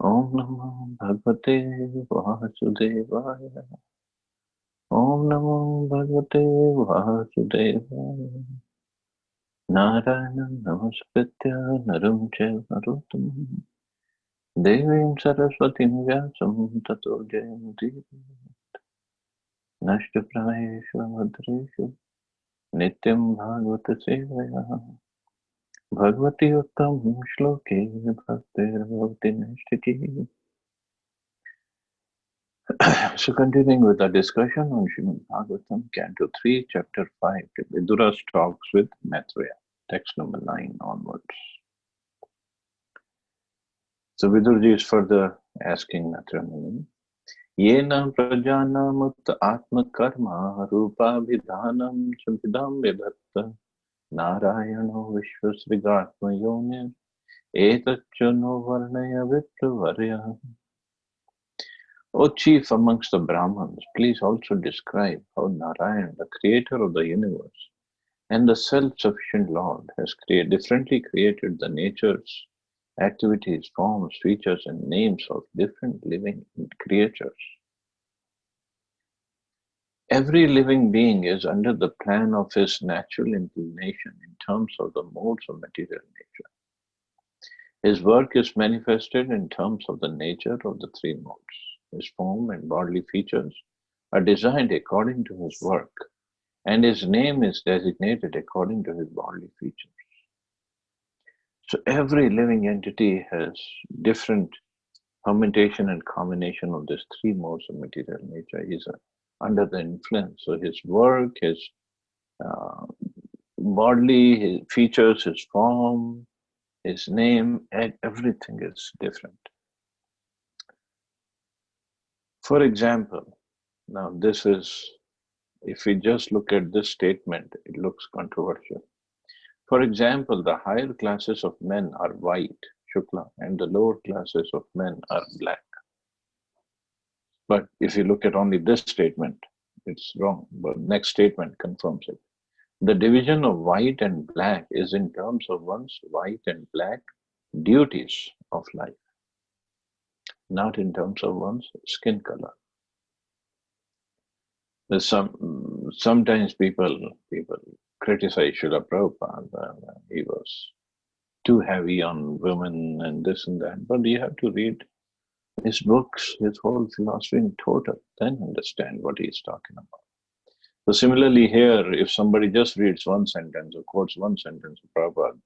Om Namo Bhagavate Vasudevaya. Om Namo Bhagavate Vasudevaya. Narayana Namaskritya Naram Chaiva Narottamam Devim Saraswatim Vyasam Tato Jayanti Nashtaprayeshu Madreshu Nityam Bhagavata Sevaya Bhagavati Uttam Shloke Bhaktir Bhavati Nashtiti. So continuing with our discussion on Srimad Bhagavatam, Canto 3, Chapter 5, Vidura talks with Maitreya, text number 9 onwards. So Vidurji is further asking Maitreya Muni, Yena prajana mutta atma karma rupa vidhanam chavidam vidatta narayano vishvasrigatma yonir etachano varnaya vipravarya. O chief amongst the Brahmins, please also describe how Narayan, the creator of the universe, and the self-sufficient Lord has differently created the natures, activities, forms, features, and names of different living creatures. Every living being is under the plan of his natural inclination in terms of the modes of material nature. His work is manifested in terms of the nature of the three modes. His form and bodily features are designed according to his work, and his name is designated according to his bodily features. So every living entity has different permutation and combination of these three modes of material nature. He's under the influence. So his work, his bodily, his features, his form, his name, and everything is different. For example, now this is, if we just look at this statement, it looks controversial. For example, the higher classes of men are white, Shukla, and the lower classes of men are black. But if you look at only this statement, it's wrong. But next statement confirms it. The division of white and black is in terms of one's white and black duties of life, not in terms of one's skin color. There's sometimes people criticize Srila Prabhupada. He was too heavy on women and this and that. But you have to read his books, his whole philosophy in total, then understand what he's talking about. So similarly here, if somebody just reads one sentence or quotes one sentence of Prabhupada,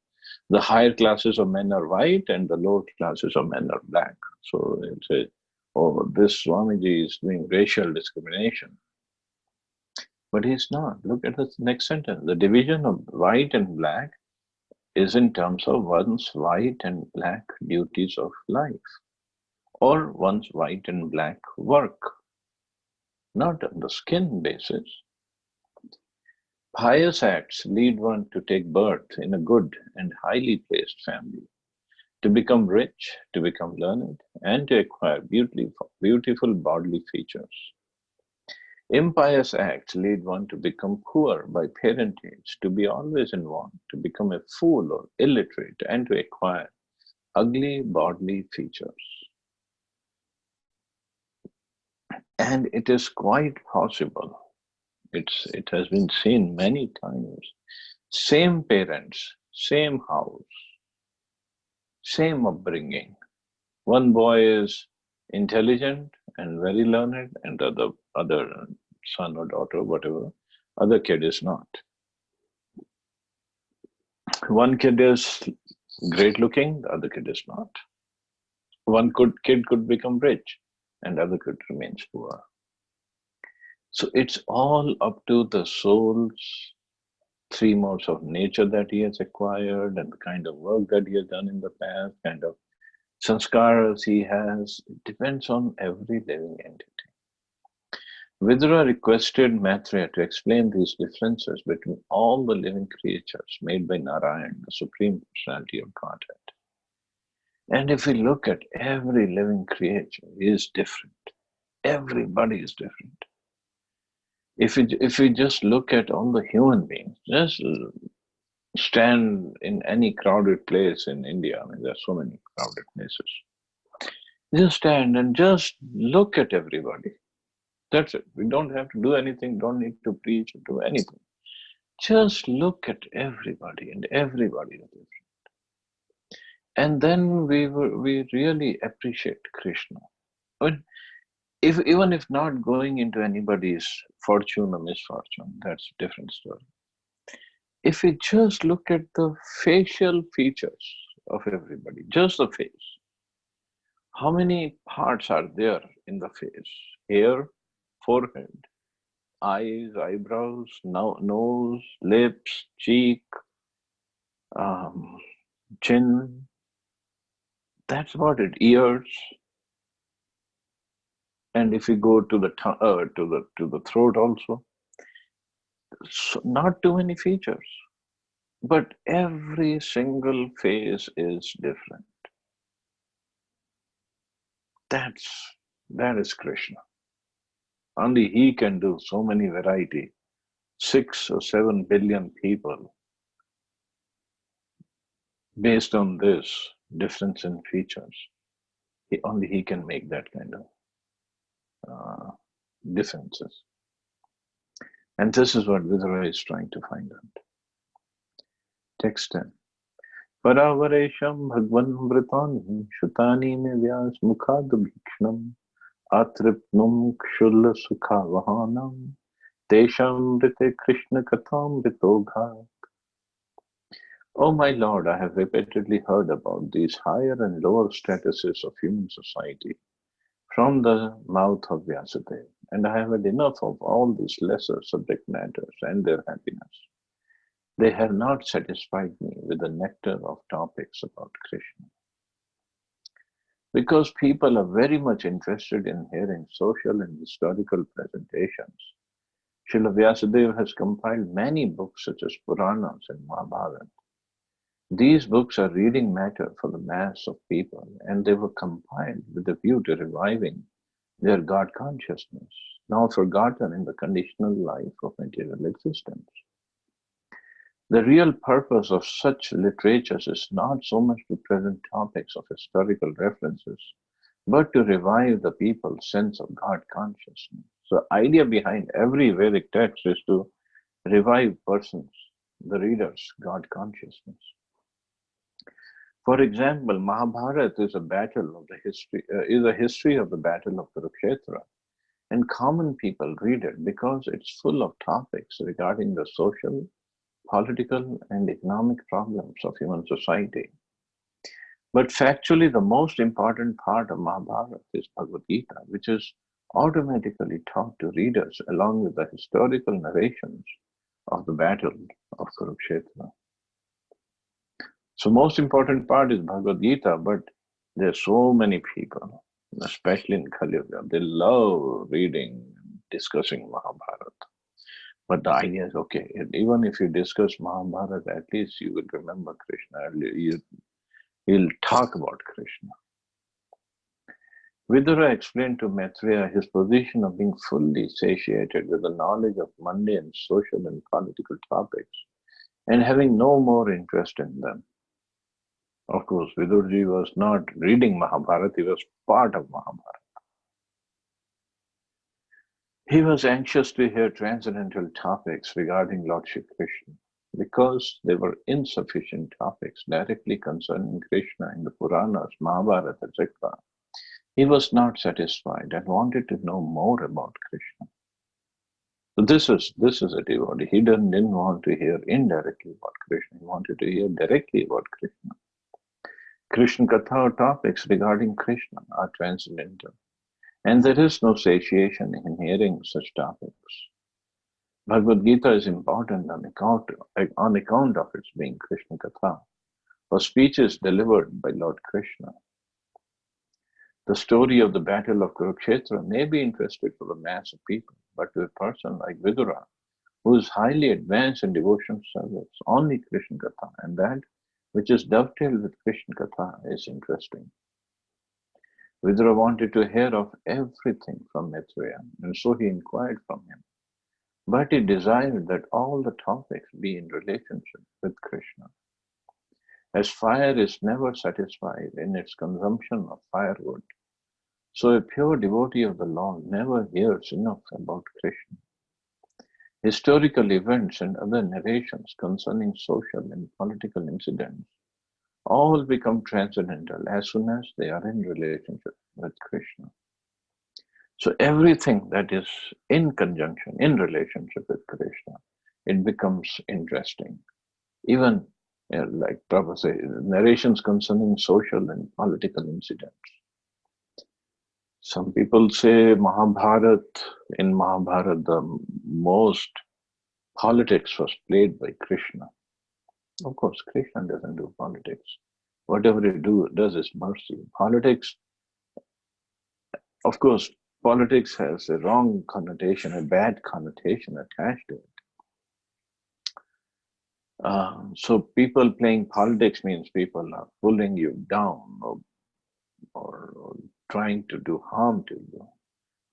the higher classes of men are white and the lower classes of men are black. So it's a, oh, this Swamiji is doing racial discrimination. But he's not. Look at the next sentence. The division of white and black is in terms of one's white and black duties of life, or one's white and black work, not on the skin basis. Pious acts lead one to take birth in a good and highly placed family, to become rich, to become learned, and to acquire beautiful bodily features. Impious acts lead one to become poor by parentage, to be always in want, to become a fool or illiterate, and to acquire ugly bodily features. And it is quite possible, it has been seen many times, same parents, same house, same upbringing. One boy is intelligent and very learned, and the other son or daughter, whatever, other kid is not. One kid is great looking, the other kid is not. One kid could become rich, and the other kid remains poor. So it's all up to the soul's three modes of nature that he has acquired, and the kind of work that he has done in the past, kind of sanskaras he has. It depends on every living entity. Vidura requested Maitreya to explain these differences between all the living creatures made by Narayan, the Supreme Personality of Godhead. And if we look at every living creature, he is different. Everybody is different. If we just look at all the human beings, just stand in any crowded place in India. I mean, there are so many crowded places. Just stand and just look at everybody. That's it. We don't have to do anything, don't need to preach or do anything. Just look at everybody and everybody is different. And then we really appreciate Krishna. But if even if not going into anybody's fortune or misfortune, that's a different story. If we just look at the facial features of everybody, just the face, how many parts are there in the face? Hair, forehead, eyes, eyebrows, nose, lips, cheek, um, chin. That's about it. Ears, and if we go to the to the throat also, so not too many features, but every single face is different. That's that is Krishna. Only he can do so many variety. 6 or 7 billion people based on this difference in features. Only he can make that kind of uh, differences. And this is what Vidura is trying to find out. Text 10. Paravaresham Bhagwan Vritani Shutani me Vyas Mukhad Bhikshnam Atripnum Kshulla Sukha Vahanam Tesham Vrite Krishna Katham Vritogha. Oh my Lord, I have repeatedly heard about these higher and lower statuses of human society from the mouth of Vyasadeva, and I have had enough of all these lesser subject matters and their happiness. They have not satisfied me with the nectar of topics about Krishna. Because people are very much interested in hearing social and historical presentations, Srila Vyasadeva has compiled many books such as Puranas and Mahabharata. These books are reading matter for the mass of people, and they were compiled with a view to reviving their God consciousness, now forgotten in the conditional life of material existence. The real purpose of such literatures is not so much to present topics of historical references, but to revive the people's sense of God consciousness. So, idea behind every Vedic text is to revive persons, the readers, God consciousness. For example, Mahabharata is a battle of the history is a history of the battle of Kurukshetra, and common people read it because it's full of topics regarding the social, political, and economic problems of human society. But factually, the most important part of Mahabharata is Bhagavad Gita, which is automatically taught to readers along with the historical narrations of the battle of Kurukshetra. So most important part is Bhagavad Gita, but there are so many people, especially in Kali Yuga, they love reading, discussing Mahabharata. But the idea is, okay, even if you discuss Mahabharata, at least you will remember Krishna. You'll talk about Krishna. Vidura explained to Maitreya his position of being fully satiated with the knowledge of mundane, social, and political topics, and having no more interest in them. Of course, Vidurji was not reading Mahabharata, he was part of Mahabharata. He was anxious to hear transcendental topics regarding Lord Shri Krishna because there were insufficient topics directly concerning Krishna in the Puranas, Mahabharata, etc. He was not satisfied and wanted to know more about Krishna. So this is a devotee. He didn't want to hear indirectly about Krishna. He wanted to hear directly about Krishna. Krishna Katha topics regarding Krishna are transcendental, and there is no satiation in hearing such topics. Bhagavad Gita is important on account of its being Krishna Katha, or speeches delivered by Lord Krishna. The story of the battle of Kurukshetra may be interesting for the mass of people, but to a person like Vidura, who is highly advanced in devotion service, only Krishna Katha, and that which is dovetailed with Krishna Katha, is interesting. Vidura wanted to hear of everything from Maitreya, and so he inquired from him. But he desired that all the topics be in relationship with Krishna. As fire is never satisfied in its consumption of firewood, So a pure devotee of the Lord never hears enough about Krishna. Historical events and other narrations concerning social and political incidents all become transcendental as soon as they are in relationship with Krishna. So everything that is in conjunction, in relationship with Krishna, it becomes interesting. Even like Prabhupada says, narrations concerning social and political incidents. Some people say in Mahabharata, the most politics was played by Krishna. Of course, Krishna doesn't do politics. Whatever he does is mercy. Politics, of course, politics has a wrong connotation, a bad connotation attached to it. So people playing politics means people are pulling you down or trying to do harm to you.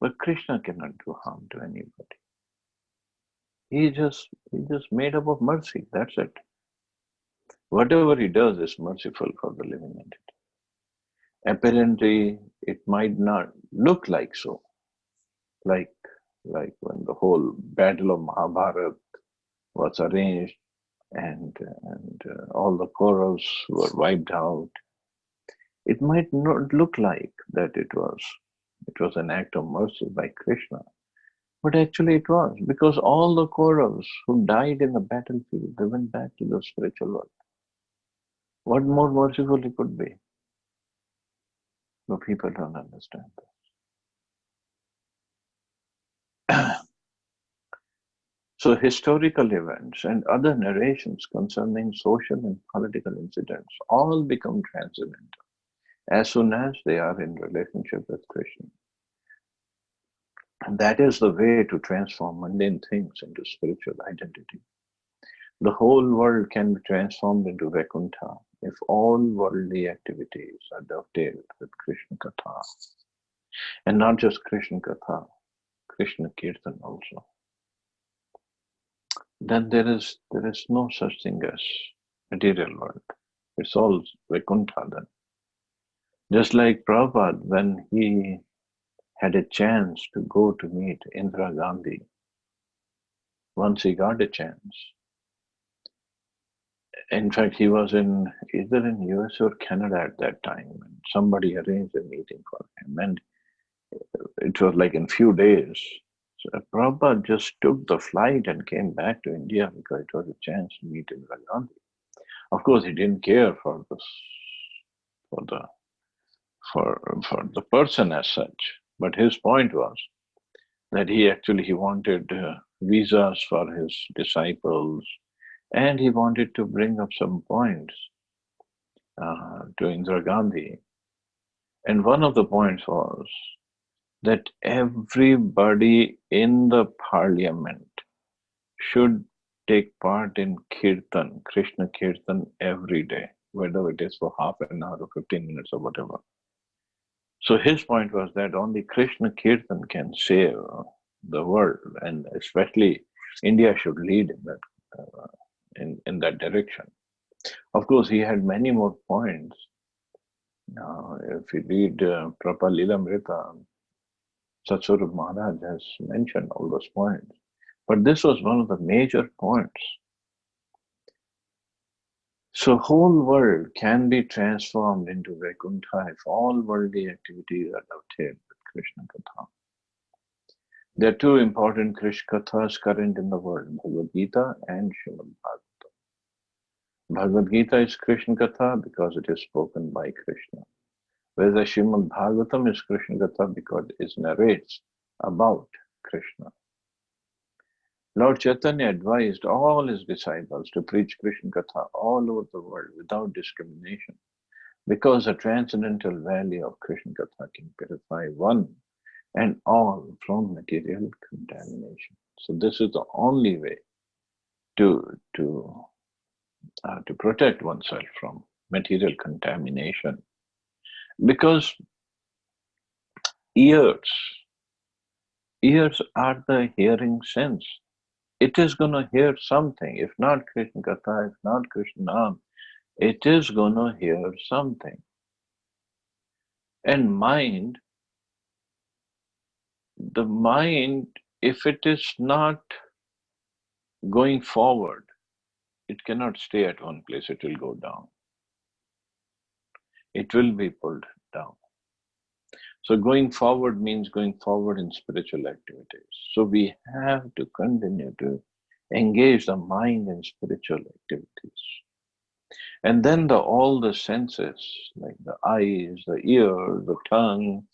But Krishna cannot do harm to anybody. He just made up of mercy. That's it. Whatever he does is merciful for the living entity. Apparently, it might not look like so. Like when the whole battle of Mahabharata was arranged and all the Kauravas were wiped out. It might not look like that it was an act of mercy by Krishna. But actually it was, because all the Kauravas who died in the battlefield, they went back to the spiritual world. What more merciful it could be? But people don't understand that. So historical events and other narrations concerning social and political incidents all become transcendental as soon as they are in relationship with Krishna. And that is the way to transform mundane things into spiritual identity. The whole world can be transformed into Vaikuntha if all worldly activities are dovetailed with Krishna Katha. And not just Krishna Katha, Krishna Kirtan also. Then there is no such thing as material world. It's all Vaikuntha then. Just like Prabhupada, when he had a chance to go to meet Indira Gandhi, once he got a chance. In fact, he was either in US or Canada at that time, and somebody arranged a meeting for him, and it was like in few days. So Prabhupada just took the flight and came back to India because it was a chance to meet Indira Gandhi. Of course, he didn't care for the person as such, but his point was that he wanted visas for his disciples, and he wanted to bring up some points to Indira Gandhi. And one of the points was that everybody in the parliament should take part in Kirtan, Krishna Kirtan every day, whether it is for half an hour or 15 minutes or whatever. So his point was that only Krishna Kirtan can save the world, and especially India should lead in that direction. Of course, he had many more points. If you read Prabhupada Lilamrita, Satsvarup Maharaj has mentioned all those points. But this was one of the major points. So whole world can be transformed into Vaikuntha if all worldly activities are dovetailed with Krishna Katha. There are two important Krishna Kathas current in the world, Bhagavad Gita and Srimad Bhagavatam. Bhagavad Gita is Krishna Katha because it is spoken by Krishna, whereas Srimad Bhagavatam is Krishna Katha because it narrates about Krishna. Lord Chaitanya advised all his disciples to preach Krishna Katha all over the world without discrimination, because the transcendental value of Krishna Katha can purify one and all from material contamination. So this is the only way to protect oneself from material contamination. Because ears are the hearing sense. It is going to hear something. If not Krishna Katha, if not Krishna Nam, it is going to hear something. And mind the mind, if it is not going forward, it cannot stay at one place, it will go down. It will be pulled down. So going forward means going forward in spiritual activities. So we have to continue to engage the mind in spiritual activities. And then all the senses, like the eyes, the ear, the tongue,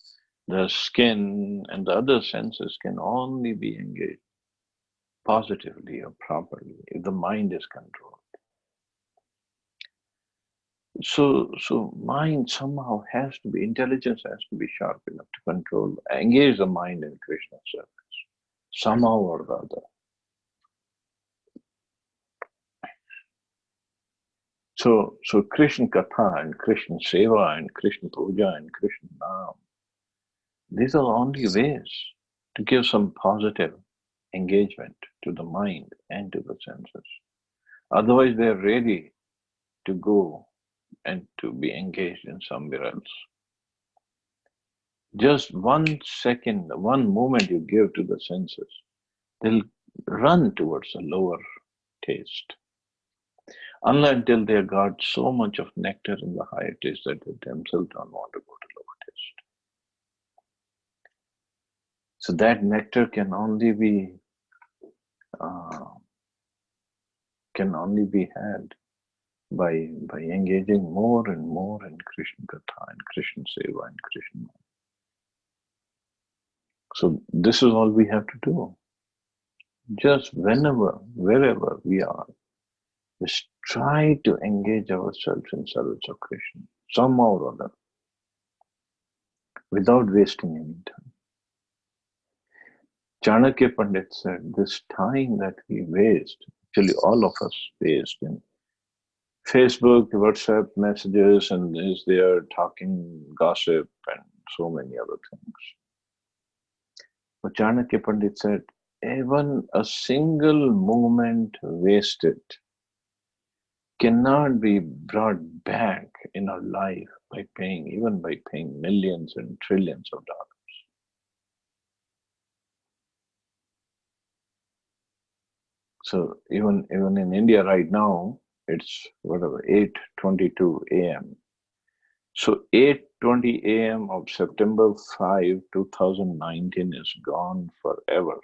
the skin, and the other senses can only be engaged positively or properly if the mind is controlled. So mind somehow has to be, intelligence has to be sharp enough to control, engage the mind in Krishna service, somehow or the other. So Krishna Katha and Krishna Seva and Krishna Puja and Krishna Nam, these are only ways to give some positive engagement to the mind and to the senses. Otherwise, they are ready to go and to be engaged in somewhere else. Just 1 second, 1 moment you give to the senses, they'll run towards a lower taste. Until they got so much of nectar in the higher taste that they themselves don't want to go to lower taste. So that nectar can only be had by engaging more and more in Krishna Katha and Krishna Seva and Krishna. So this is all we have to do. Just whenever, wherever we are, just try to engage ourselves in service of Krishna, somehow or other, without wasting any time. Chanakya Pandit said, this time that we waste, actually all of us waste in Facebook, WhatsApp messages, and is there talking gossip and so many other things. But Chanakya Pandit said, even a single moment wasted cannot be brought back in our life by paying millions and trillions of dollars. So even in India right now, it's 8:22 a.m. So 8:20 a.m. of September 5, 2019 is gone forever.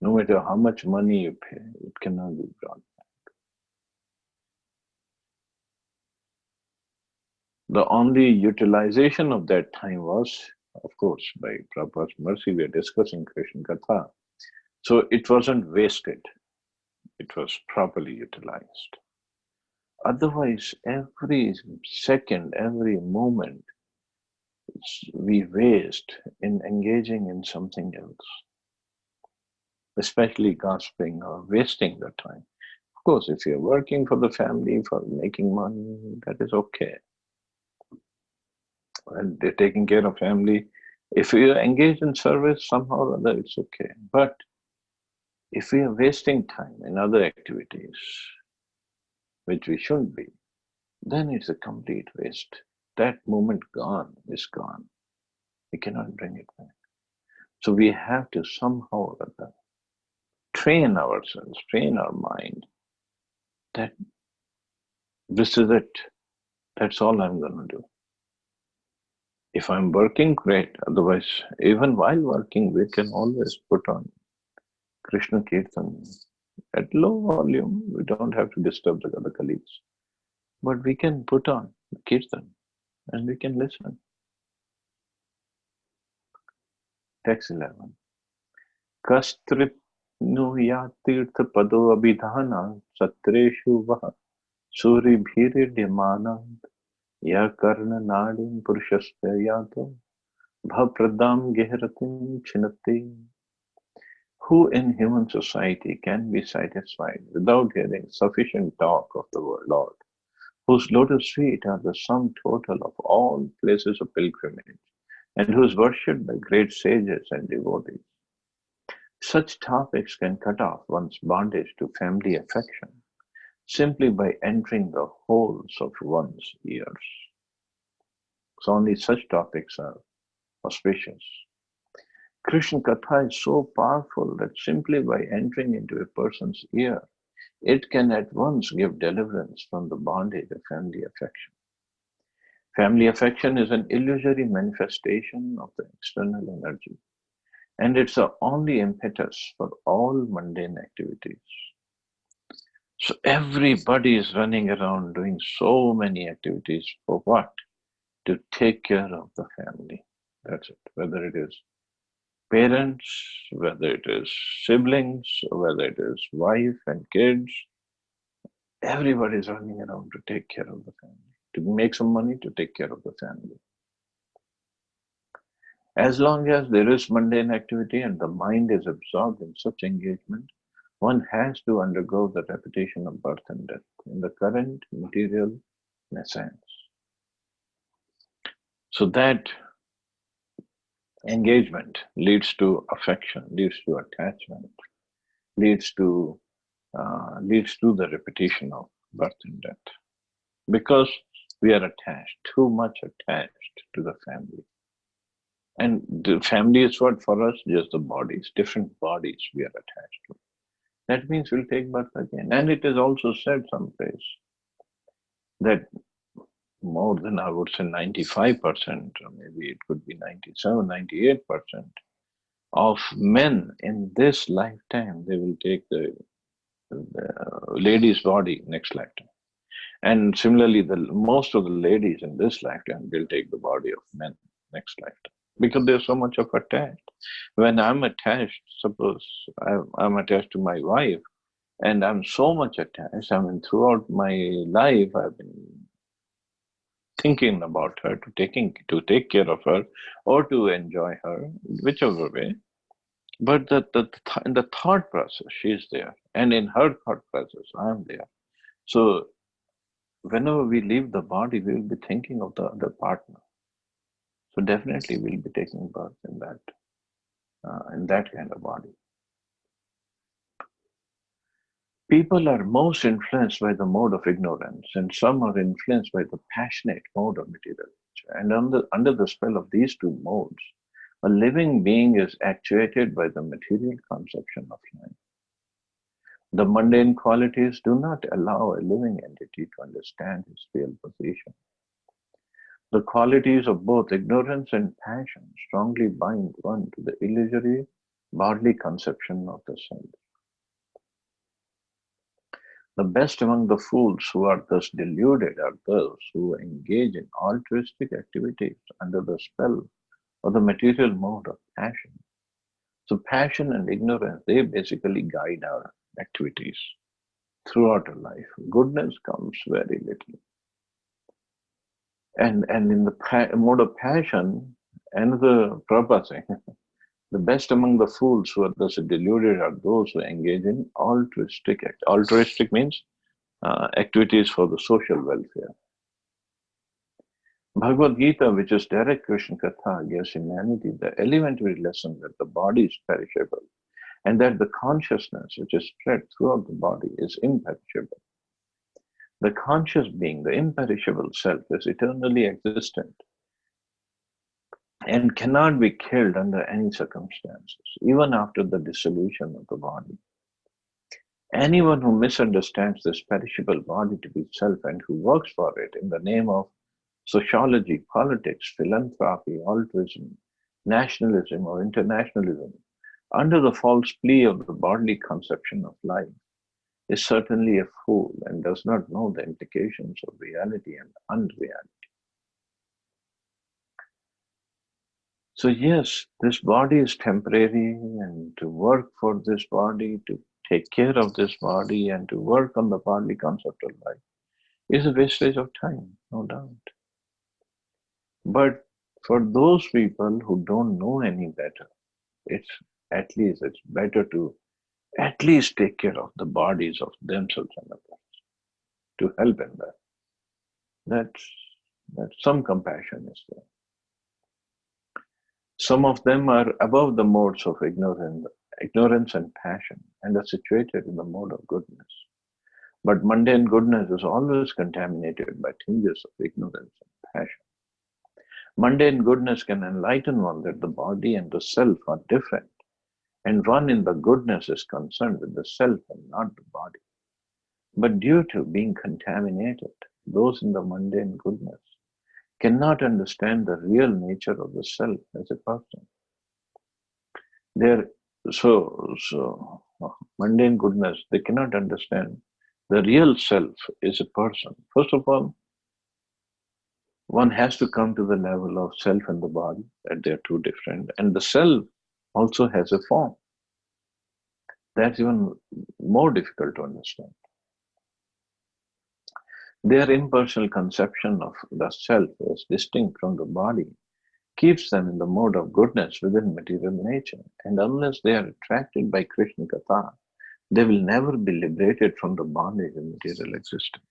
No matter how much money you pay, it cannot be brought back. The only utilization of that time was, of course, by Prabhupada's mercy, we are discussing Krishna Katha. So it wasn't wasted. It was properly utilized. Otherwise, every second, every moment, we waste in engaging in something else, especially gossiping or wasting the time. Of course, if you're working for the family, for making money, that is okay. And they're taking care of family. If you're engaged in service, somehow or other, it's okay. But if we are wasting time in other activities, which we shouldn't be, then it's a complete waste. That moment is gone. We cannot bring it back. So we have to somehow or other train ourselves, train our mind that this is it. That's all I'm going to do. If I'm working, great. Otherwise, even while working, we can always put on Krishna Kirtan at low volume. We don't have to disturb the other colleagues. But we can put on Kirtan and we can listen. Text 11. Kastrip nuya tirtha pado abhidhana satreshu vaha suri bhiri dhyamanand ya karna nadim purushasya yato bhapradam gehratim chinati. Who in human society can be satisfied without hearing sufficient talk of the Lord, whose lotus feet are the sum total of all places of pilgrimage, and who is worshipped by great sages and devotees? Such topics can cut off one's bondage to family affection simply by entering the holes of one's ears. So only such topics are auspicious. Krishna Katha is so powerful that simply by entering into a person's ear, it can at once give deliverance from the bondage of family affection. Family affection is an illusory manifestation of the external energy, and it's the only impetus for all mundane activities. So everybody is running around doing so many activities for what? To take care of the family. That's it. Whether it is parents, whether it is siblings, whether it is wife and kids, everybody is running around to take care of the family, to make some money to take care of the family. As long as there is mundane activity and the mind is absorbed in such engagement, one has to undergo the repetition of birth and death in the current material nescience. So that engagement leads to affection, leads to attachment, leads to the repetition of birth and death. Because we are attached, too much attached to the family. And the family is what for us? Just the bodies, different bodies we are attached to. That means we'll take birth again. And it is also said someplace that more than, I would say, 95%, or maybe it could be 97, 98% of men in this lifetime, they will take the lady's body next lifetime. And similarly, most of the ladies in this lifetime will take the body of men next lifetime because there's so much of attached. When I'm attached, suppose I'm attached to my wife, and I'm so much attached. I mean, throughout my life, I've been thinking about her, to take care of her, or to enjoy her, whichever way. But in the thought process, she's there, and in her thought process, I'm there. So whenever we leave the body, we will be thinking of the other partner. So definitely, we'll be taking birth in that kind of body. People are most influenced by the mode of ignorance, and some are influenced by the passionate mode of material nature. And under the spell of these two modes, a living being is actuated by the material conception of life. The mundane qualities do not allow a living entity to understand his real position. The qualities of both ignorance and passion strongly bind one to the illusory bodily conception of the self. The best among the fools who are thus deluded are those who engage in altruistic activities under the spell of the material mode of passion. So passion and ignorance, they basically guide our activities throughout our life. Goodness comes very little. And in the mode of passion, another Prabhupada saying, the best among the fools who are thus deluded are those who engage in altruistic activities. Altruistic means activities for the social welfare. Bhagavad Gita, which is direct Krishna Katha, gives humanity the elementary lesson that the body is perishable and that the consciousness which is spread throughout the body is imperishable. The conscious being, the imperishable self, is eternally existent and cannot be killed under any circumstances, even after the dissolution of the body. Anyone who misunderstands this perishable body to be self and who works for it in the name of sociology, politics, philanthropy, altruism, nationalism, or internationalism, under the false plea of the bodily conception of life, is certainly a fool and does not know the implications of reality and unreality. So yes, this body is temporary, and to work for this body, to take care of this body, and to work on the bodily concept of life is a wastage of time, no doubt. But for those people who don't know any better, it's better to at least take care of the bodies of themselves and others, to help in that. That's some compassion is there. Some of them are above the modes of ignorance and passion, and are situated in the mode of goodness. But mundane goodness is always contaminated by tinges of ignorance and passion. Mundane goodness can enlighten one that the body and the self are different, and one in the goodness is concerned with the self and not the body. But due to being contaminated, those in the mundane goodness cannot understand the real nature of the self as a person. They're mundane goodness, they cannot understand the real self is a person. First of all, one has to come to the level of self and the body, that they're two different. And the self also has a form. That's even more difficult to understand. Their impersonal conception of the self as distinct from the body keeps them in the mode of goodness within material nature. And unless they are attracted by Krishna Katha, they will never be liberated from the bondage of material existence.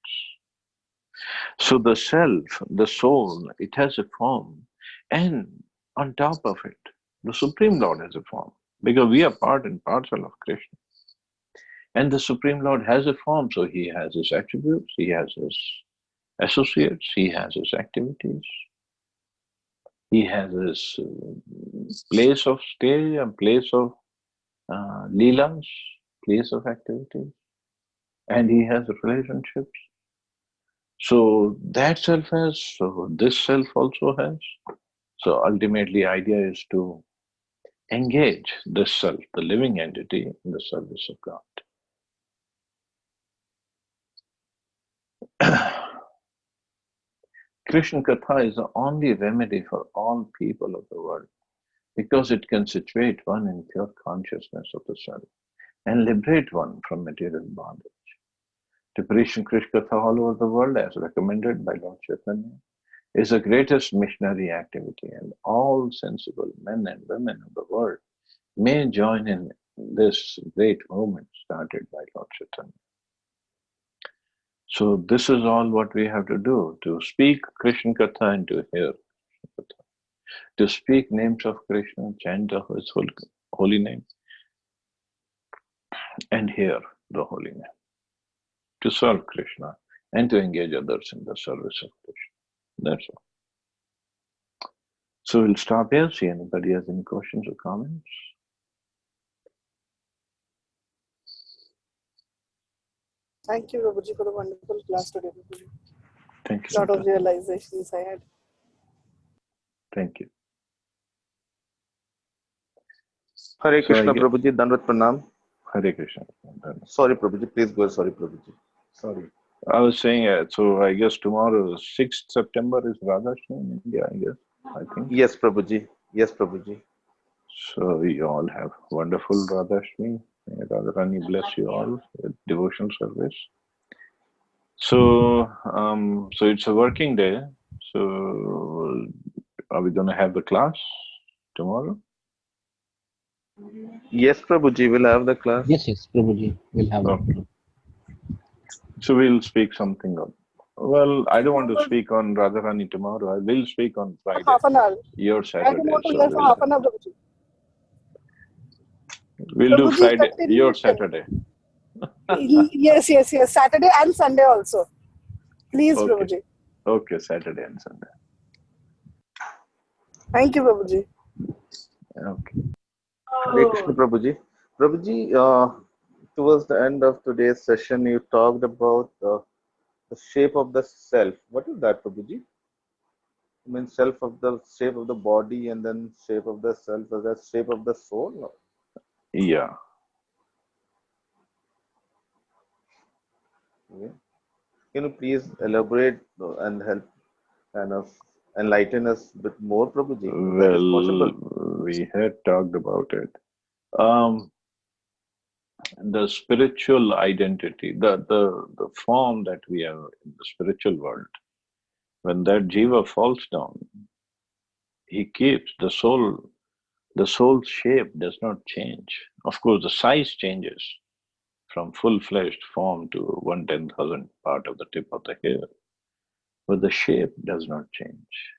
So the self, the soul, it has a form, and on top of it, the Supreme Lord has a form, because we are part and parcel of Krishna. And the Supreme Lord has a form, so he has his attributes, he has his associates, he has his activities, he has his place of stay and place of leelas, place of activities, and he has relationships. So that self has, so this self also has. So ultimately, idea is to engage this self, the living entity, in the service of God. Krishna Katha is the only remedy for all people of the world because it can situate one in pure consciousness of the self and liberate one from material bondage. To preach Krishna Katha all over the world, as recommended by Lord Chaitanya, is the greatest missionary activity, and all sensible men and women of the world may join in this great movement started by Lord Chaitanya. So this is all what we have to do, to speak Krishna Katha and to hear Krishna Katha. To speak names of Krishna, chant his holy name, and hear the holy name. To serve Krishna and to engage others in the service of Krishna. That's all. So we'll stop here. See anybody has any questions or comments? Thank you, Prabhuji, for the wonderful class today. Thank you. A lot of realizations I had. Thank you. Hare Krishna, Prabhuji, Dandavat Pranam. Hare Krishna. Sorry, Prabhuji, please go. Sorry, Prabhuji. Sorry. I was saying, so I guess tomorrow, 6th September, is Radha Ashtami in India, I guess. I think. Yes, Prabhuji. Yes, Prabhuji. So we all have wonderful Radha Ashtami. May Radharani bless you all with devotional service. So, so it's a working day. So, are we going to have the class tomorrow? Yes, Prabhuji, we'll have the class. Yes, Prabhuji, we'll have that. So we'll speak something on. Well, I don't want to speak on Radharani tomorrow. I will speak on Friday. Half an hour. Your Saturday. I don't want to hear for half an hour, Prabhuji. We'll do Friday. Your Saturday. Yes. Saturday and Sunday also. Please, okay. Prabhuji. Okay, Saturday and Sunday. Thank you, Prabhuji. Okay. Hare Krishna, Prabhuji. Prabhuji, towards the end of today's session, you talked about the shape of the self. What is that, Prabhuji? I mean, shape of the body, and then shape of the self as that shape of the soul? No? Yeah. Okay. Can you please elaborate and help kind of enlighten us a bit more, Prabhuji? That is possible. We had talked about it. The spiritual identity, the form that we are in the spiritual world, when that jiva falls down, he keeps the soul's shape does not change. Of course, the size changes from full-fledged form to 1/10,000th part of the tip of the hair, but the shape does not change,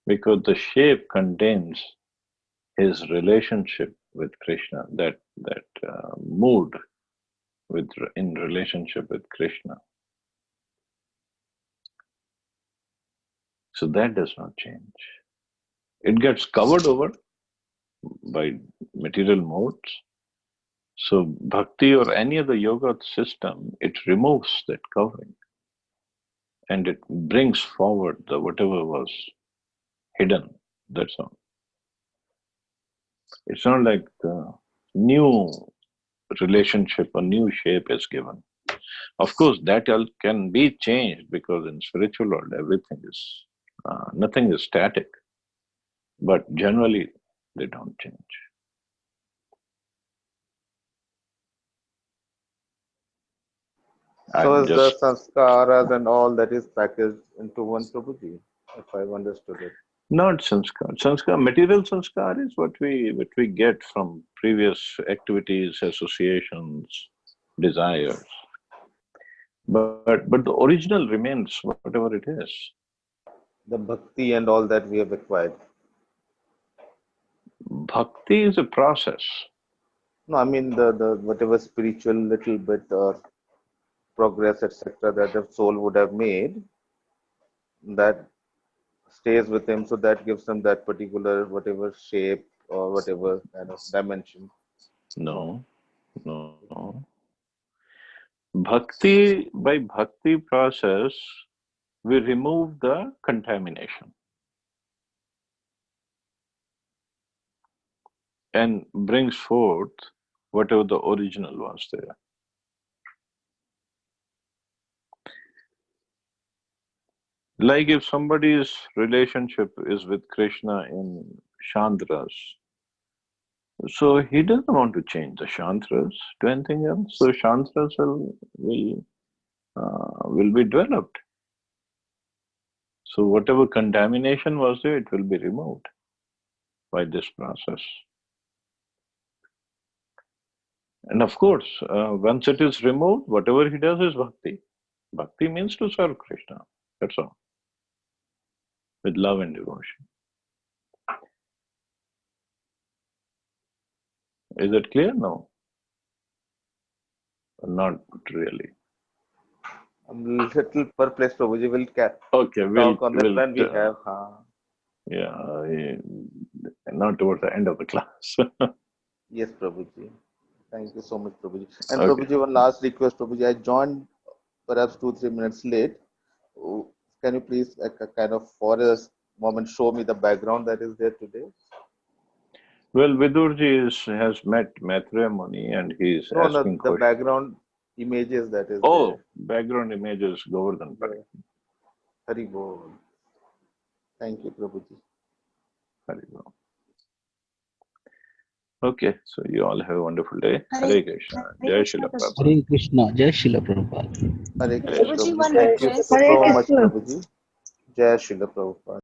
because the shape contains his relationship with Krishna, that mood in relationship with Krishna. So that does not change. It gets covered over by material modes. So bhakti or any other yoga system, it removes that covering and it brings forward the whatever was hidden. That's all. It's not like the new relationship or new shape is given. Of course, that all can be changed because in spiritual world everything is nothing is static. But generally, they don't change. So I'm is the just sanskaras and all that is packaged into one Prabhuji, if I've understood it. not sanskar. Sanskar, material sanskar is what we get from previous activities, associations, desires. But the original remains whatever it is. The bhakti and all that we have acquired. Bhakti is a process. No, I mean the whatever spiritual little bit or progress, etc., that the soul would have made, that stays with him, so that gives him that particular whatever shape or whatever kind of dimension. No. No. Bhakti, by bhakti process, we remove the contamination and brings forth whatever the original was there. Like if somebody's relationship is with Krishna in Chandras, so he doesn't want to change the Chandras to anything else. So Chandras will be developed. So whatever contamination was there, it will be removed by this process. And of course, once it is removed, whatever he does is bhakti. Bhakti means to serve Krishna. That's all. With love and devotion. Is it clear? No. Not really. I'm a little perplexed, Prabhuji. We'll Okay, talk on that when we have. Not towards the end of the class. Yes, Prabhuji. Thank you so much, Prabhuji. And Okay. Prabhuji, one last request, Prabhuji. I joined perhaps 2-3 minutes late. Oh, can you please kind of for a moment show me the background that is there today? Well, Vidurji has met Maitreya Muni and he's No, no, asking the questions. background images that is Oh, background images Govardhan there. Parik. Hari Bol. Thank you, Prabhuji. Hari Bol. Okay, so you all have a wonderful day. Hare Krishna. Jai Shila Prabhupada. Hare Krishna, Jai Srila Prabhupada. Hare Krishna, Prabhuji, Prabhuji. one Thank you request. so Hare much, Krishna. Prabhuji. Jai Shila Prabhupada.